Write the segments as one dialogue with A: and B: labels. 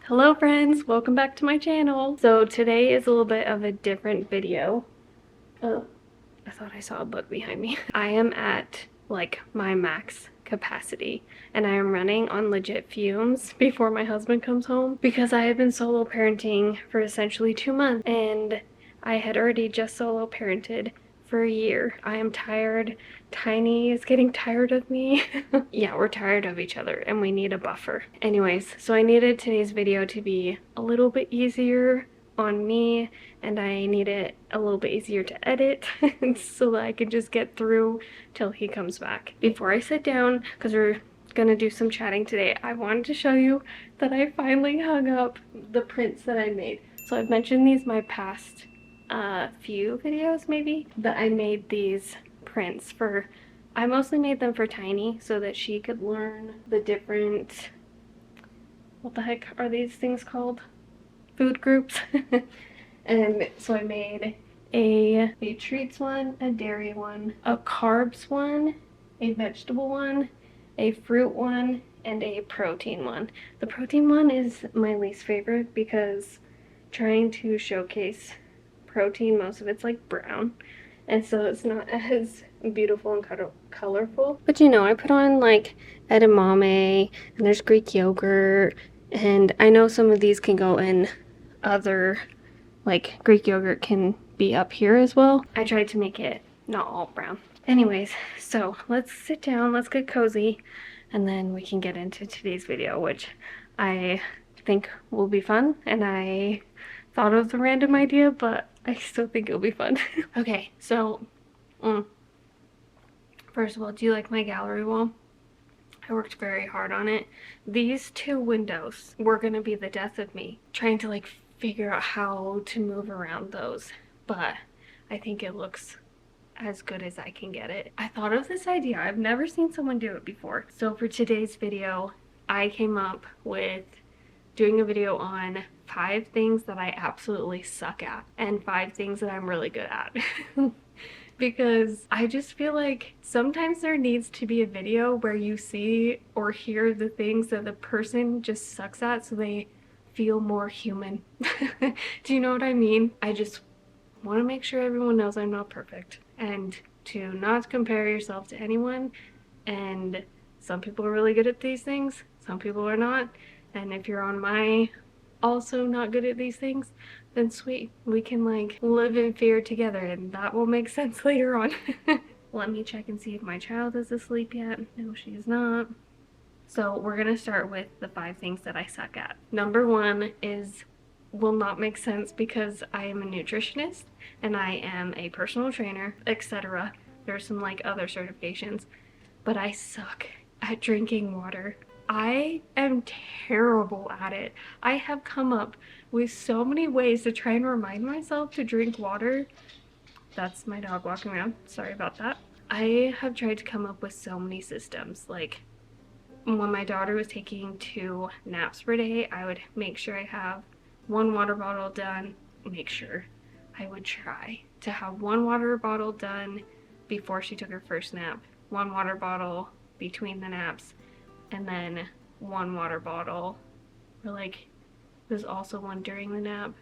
A: Hello friends, welcome back to my channel. So today is a little bit of a different video. Oh, I thought I saw a bug behind me. I am at like my max capacity and I am running on legit fumes before my husband comes home because I have been solo parenting for essentially 2 months and I had already just solo parented for a year. I am tired. Tiny is getting tired of me. Yeah, we're tired of each other and we need a buffer. Anyways, so I needed today's video to be a little bit easier on me and I need it a little bit easier to edit so that I can just get through till he comes back. Before I sit down, because we're gonna do some chatting today, I wanted to show you that I finally hung up the prints that I made. So I've mentioned these my past few videos maybe, but I made these prints for, I mostly made them for Tiny so that she could learn the different, what the heck are these things called? Food groups. And so I made a treats one, a dairy one, a carbs one, a vegetable one, a fruit one, and a protein one. The protein one is my least favorite because trying to showcase protein, most of it's like brown, and so it's not as beautiful and colorful. But you know, I put on like edamame and there's Greek yogurt, and I know some of these can go in other, like Greek yogurt can be up here as well. I tried to make it not all brown. Anyways, so let's sit down, let's get cozy, and then we can get into today's video, which I think will be fun. And I thought of the random idea, but I still think it'll be fun. Okay, so first of all, do you like my gallery wall? I worked very hard on it. These two windows were gonna be the death of me, trying to like figure out how to move around those, but I think it looks as good as I can get it. I thought of this idea. I've never seen someone do it before. So for today's video, I came up with doing a video on 5 things that I absolutely suck at and 5 things that I'm really good at. Because I just feel like sometimes there needs to be a video where you see or hear the things that the person just sucks at so they feel more human. Do you know what I mean? I just want to make sure everyone knows I'm not perfect and to not compare yourself to anyone. And some people are really good at these things, some people are not. And if you're on my also not good at these things, then sweet, we can like live in fear together and that will make sense later on. Let me check and see if my child is asleep yet. No, she is not. So we're gonna start with the 5 things that I suck at. Number 1 is, will not make sense because I am a nutritionist and I am a personal trainer, etc. There's some like other certifications, but I suck at drinking water. I am terrible at it. I have come up with so many ways to try and remind myself to drink water. That's my dog walking around. Sorry about that. I have tried to come up with so many systems. Like when my daughter was taking 2 naps per day, I would make sure I have 1 water bottle done. Make sure I would try to have 1 water bottle done before she took her first nap, 1 water bottle between the naps, and then 1 water bottle, or like there's also 1 during the nap.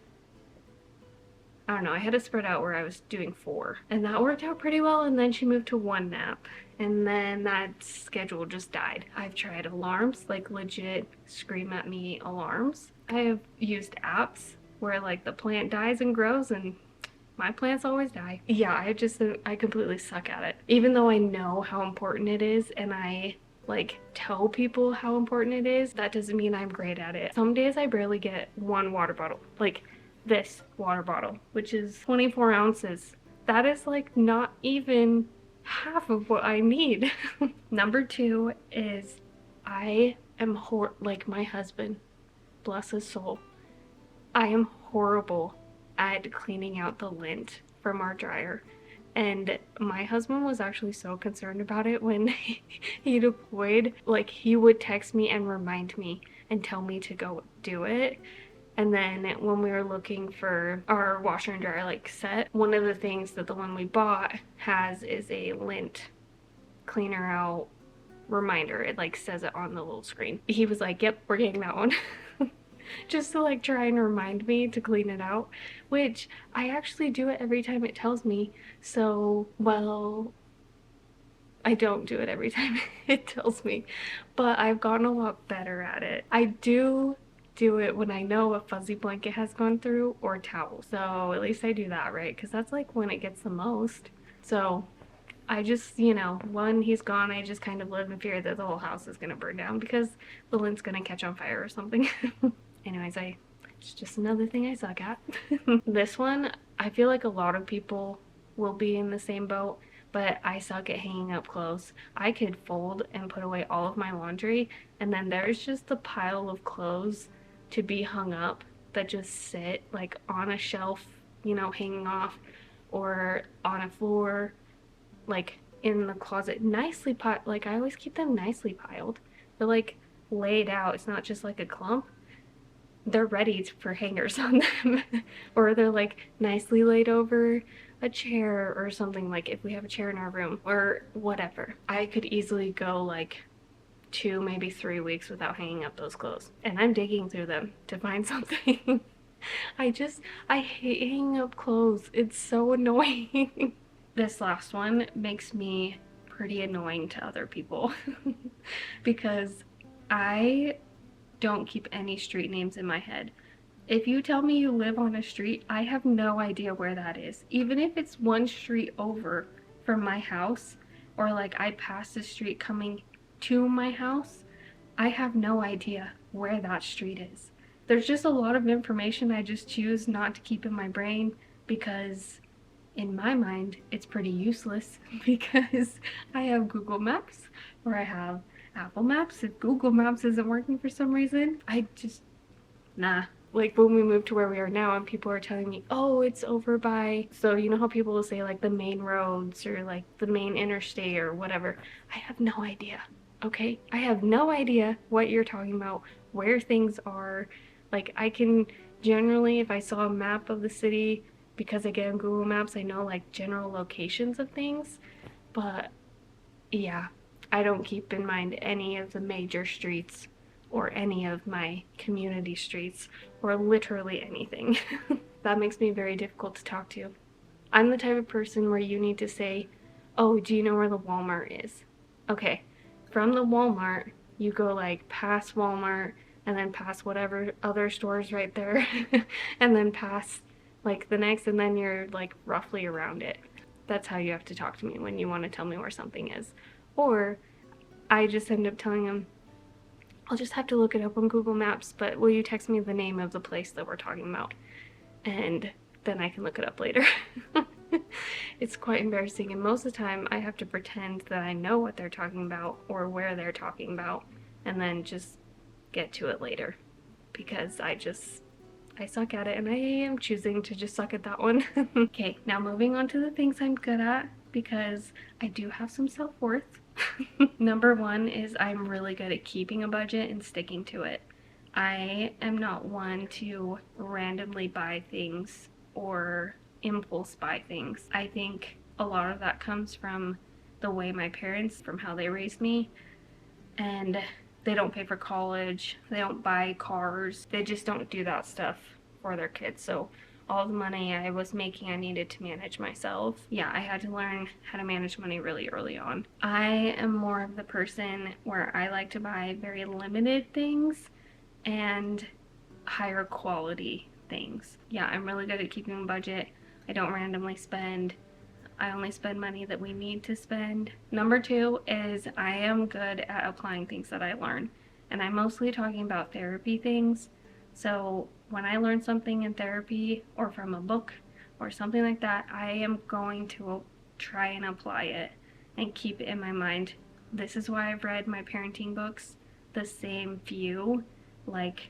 A: I don't know, I had it spread out where I was doing 4 and that worked out pretty well. And then she moved to 1 nap and then that schedule just died. I've tried alarms, like legit scream at me alarms. I have used apps where like the plant dies and grows and my plants always die. Yeah, I completely suck at it. Even though I know how important it is and I like tell people how important it is, that doesn't mean I'm great at it. Some days I barely get 1 water bottle, like this water bottle, which is 24 ounces. That is like not even half of what I need. Number 2 is I am like my husband, bless his soul, I am horrible at cleaning out the lint from our dryer. And my husband was actually so concerned about it when he deployed. Like he would text me and remind me and tell me to go do it. And then when we were looking for our washer and dryer like set, one of the things that the one we bought has is a lint cleaner out reminder. It like says it on the little screen. He was like, yep, we're getting that one. just to like try and remind me to clean it out, which I actually do it every time it tells me. So, well, I don't do it every time it tells me, but I've gotten a lot better at it. I do it when I know a fuzzy blanket has gone through or towel. So at least I do that, right? Because that's like when it gets the most. So I just, when he's gone, I just kind of live in fear that the whole house is going to burn down because the lint's going to catch on fire or something. Anyways, it's just another thing I suck at. This one, I feel like a lot of people will be in the same boat, but I suck at hanging up clothes. I could fold and put away all of my laundry, and then there's just a pile of clothes to be hung up that just sit like on a shelf, hanging off, or on a floor, like in the closet, nicely piled. Like I always keep them nicely piled. They're like laid out. It's not just like a clump. They're ready for hangers on them. Or they're like nicely laid over a chair or something, like if we have a chair in our room or whatever. I could easily go like 2, maybe 3 weeks without hanging up those clothes. And I'm digging through them to find something. I hate hanging up clothes. It's so annoying. This last one makes me pretty annoying to other people because I don't keep any street names in my head. If you tell me you live on a street, I have no idea where that is. Even if it's one street over from my house, or like I pass the street coming to my house, I have no idea where that street is. There's just a lot of information I just choose not to keep in my brain because in my mind it's pretty useless because I have Google Maps or I have Apple Maps. If Google Maps isn't working for some reason, I just, nah. Like when we moved to where we are now and people are telling me, oh, it's over by, so you know how people will say like the main roads or like the main interstate or whatever. I have no idea. Okay? I have no idea what you're talking about, where things are. Like I can generally, if I saw a map of the city, because I get on Google Maps, I know like general locations of things. But yeah, I don't keep in mind any of the major streets or any of my community streets or literally anything. That makes me very difficult to talk to. I'm the type of person where you need to say, oh, do you know where the Walmart is? Okay, from the Walmart, you go like past Walmart and then past whatever other stores right there and then past like the next, and then you're like roughly around it. That's how you have to talk to me when you want to tell me where something is. Or I just end up telling them, I'll just have to look it up on Google Maps, but will you text me the name of the place that we're talking about? And then I can look it up later. It's quite embarrassing, and most of the time I have to pretend that I know what they're talking about or where they're talking about, and then just get to it later because I suck at it, and I am choosing to just suck at that one. Okay, now moving on to the things I'm good at because I do have some self-worth. Number one is I'm really good at keeping a budget and sticking to it. I am not one to randomly buy things or impulse buy things. I think a lot of that comes from the way my parents, from how they raised me, and they don't pay for college, they don't buy cars, they just don't do that stuff for their kids. So all the money I was making, I needed to manage myself. Yeah, I had to learn how to manage money really early on. I am more of the person where I like to buy very limited things and higher quality things. Yeah, I'm really good at keeping a budget. I don't randomly spend. I only spend money that we need to spend. Number two is I am good at applying things that I learn. And I'm mostly talking about therapy things. So when I learn something in therapy or from a book or something like that, I am going to try and apply it and keep it in my mind. This is why I've read my parenting books, the same few, like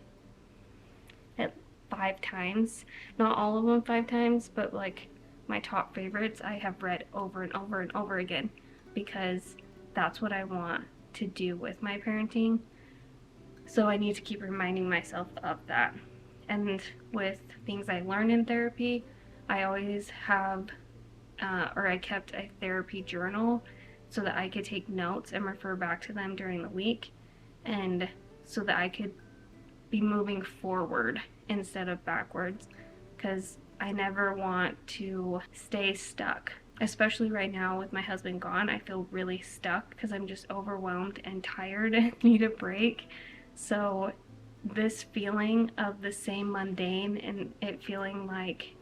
A: at 5 times. Not all of them 5 times, but like my top favorites I have read over and over and over again because that's what I want to do with my parenting. So I need to keep reminding myself of that. And with things I learn in therapy, I always have, or I kept a therapy journal so that I could take notes and refer back to them during the week, and so that I could be moving forward instead of backwards, because I never want to stay stuck. Especially right now with my husband gone, I feel really stuck because I'm just overwhelmed and tired and need a break. So this feeling of the same mundane and it feeling like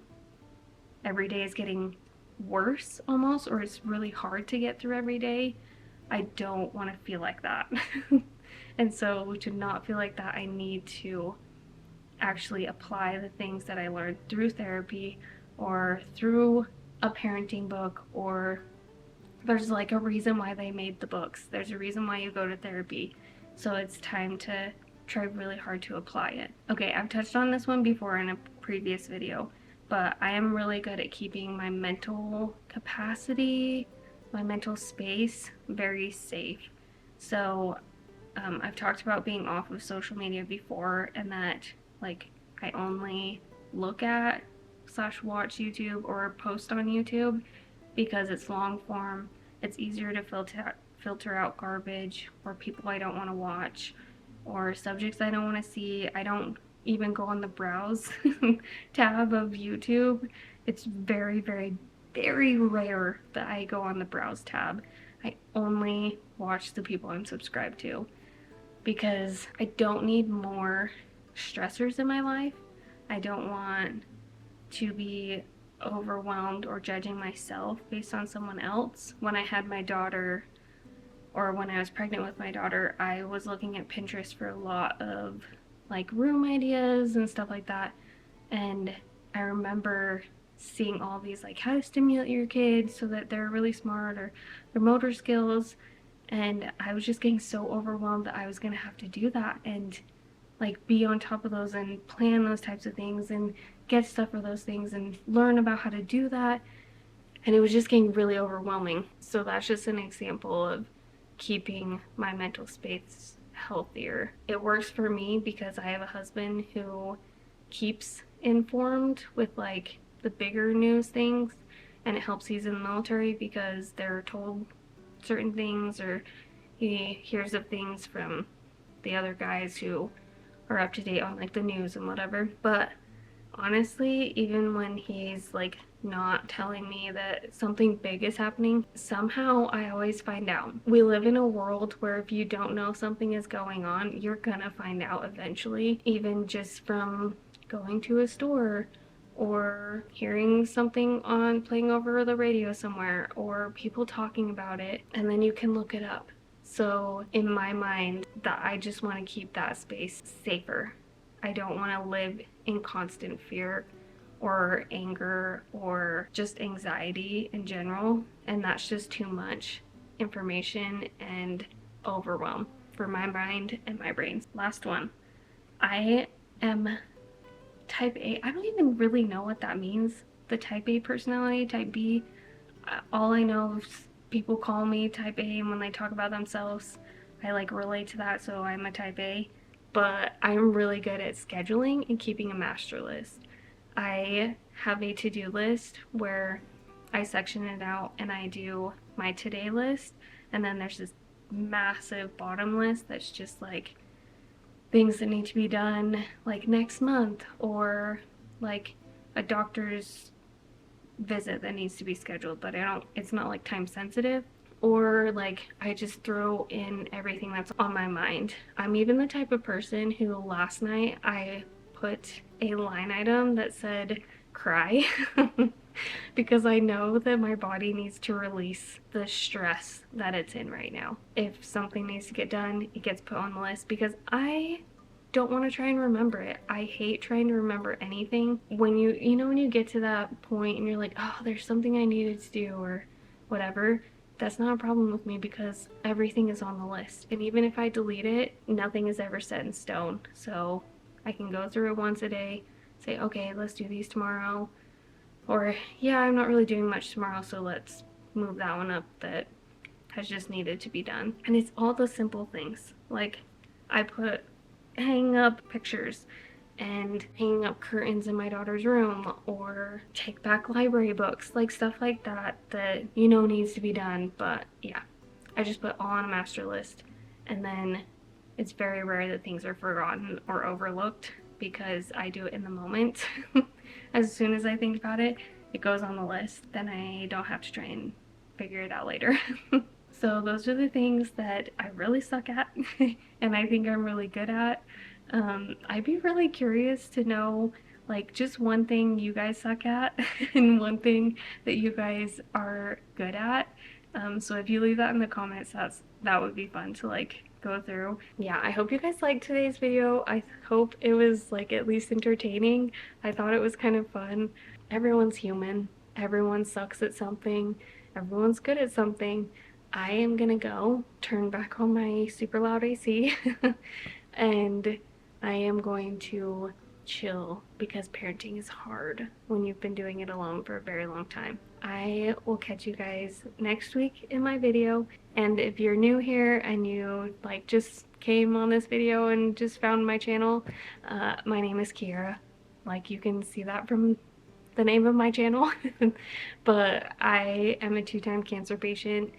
A: every day is getting worse almost, or it's really hard to get through every day, I don't want to feel like that. And so to not feel like that, I need to actually apply the things that I learned through therapy or through a parenting book, or there's like a reason why they made the books. There's a reason why you go to therapy. So it's time to try really hard to apply it. Okay, I've touched on this one before in a previous video, but I am really good at keeping my mental capacity, my mental space very safe. So I've talked about being off of social media before, and that like I only look at / watch YouTube or post on YouTube because it's long form. It's easier to filter out garbage or people I don't want to watch or subjects I don't want to see. I don't even go on the browse tab of YouTube. It's very, very, very rare that I go on the browse tab. I only watch the people I'm subscribed to because I don't need more stressors in my life. I don't want to be overwhelmed or judging myself based on someone else. When I had my daughter, or when I was pregnant with my daughter, I was looking at Pinterest for a lot of like room ideas and stuff like that. And I remember seeing all these like how to stimulate your kids so that they're really smart or their motor skills. And I was just getting so overwhelmed that I was going to have to do that and like be on top of those and plan those types of things and get stuff for those things and learn about how to do that. And it was just getting really overwhelming. So that's just an example of keeping my mental space healthier. It works for me because I have a husband who keeps informed with like the bigger news things, and it helps he's in the military because they're told certain things, or he hears of things from the other guys who are up to date on like the news and whatever. But honestly, even when he's like not telling me that something big is happening, somehow I always find out. We live in a world where if you don't know something is going on, you're gonna find out eventually, even just from going to a store or hearing something on playing over the radio somewhere or people talking about it, and then you can look it up. So in my mind, that I just want to keep that space safer. I don't want to live in constant fear or anger or just anxiety in general, and that's just too much information and overwhelm for my mind and my brain. Last one. I am type A. I don't even really know what that means. The type A personality, type B. All I know is people call me type A, and when they talk about themselves, I like relate to that, so I'm a type A. But I'm really good at scheduling and keeping a master list. I have a to-do list where I section it out and I do my today list, and then there's this massive bottom list that's just like things that need to be done like next month, or like a doctor's visit that needs to be scheduled, but it's not like time sensitive, or like I just throw in everything that's on my mind. I'm even the type of person who last night I put a line item that said cry because I know that my body needs to release the stress that it's in right now. If something needs to get done, it gets put on the list because I don't want to try and remember it. I hate trying to remember anything. When when you get to that point and you're like, oh, there's something I needed to do or whatever, that's not a problem with me because everything is on the list. And even if I delete it, nothing is ever set in stone. So I can go through it once a day, say, okay, let's do these tomorrow. Or, yeah, I'm not really doing much tomorrow, so let's move that one up that has just needed to be done. And it's all the simple things. Like, I hang up pictures and hanging up curtains in my daughter's room, or take back library books, like stuff like that needs to be done. But yeah, I just put all on a master list, and then It's very rare that things are forgotten or overlooked because I do it in the moment. As soon as I think about it, it goes on the list. Then I don't have to try and figure it out later. So those are the things that I really suck at and I think I'm really good at. I'd be really curious to know like just one thing you guys suck at and one thing that you guys are good at. So if you leave that in the comments, that would be fun to like go through. Yeah, I hope you guys liked today's video. I hope it was like at least entertaining. I thought it was kind of fun. Everyone's human. Everyone sucks at something. Everyone's good at something. I am gonna go turn back on my super loud AC and I am going to chill because parenting is hard when you've been doing it alone for a very long time. I will catch you guys next week in my video, and if you're new here and you like just came on this video and just found my channel, my name is Kierra. Like you can see that from the name of my channel. But I am a 2-time cancer patient.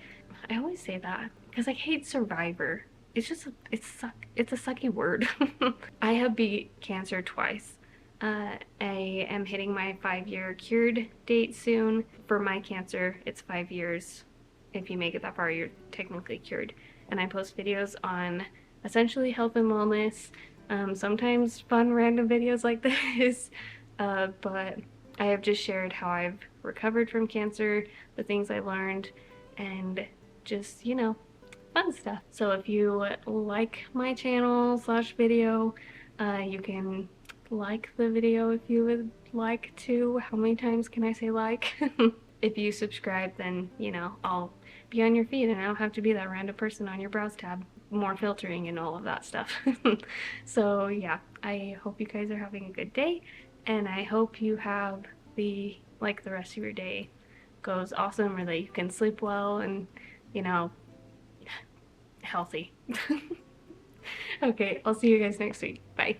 A: I always say that because I hate survivor. It's just it's a sucky word. I have beat cancer twice. I am hitting my 5-year cured date soon. For my cancer, it's 5 years. If you make it that far, you're technically cured. And I post videos on essentially health and wellness, sometimes fun random videos like this, but I have just shared how I've recovered from cancer, the things I learned, and just, you know, fun stuff. So if you like my channel slash video, you can like the video if you would like to. How many times can I say like? If you subscribe, then, you know, I'll be on your feed and I don't have to be that random person on your browse tab. More filtering and all of that stuff. So yeah, I hope you guys are having a good day, and I hope you have the rest of your day goes awesome, or that you can sleep well and, you know, healthy. Okay, I'll see you guys next week. Bye.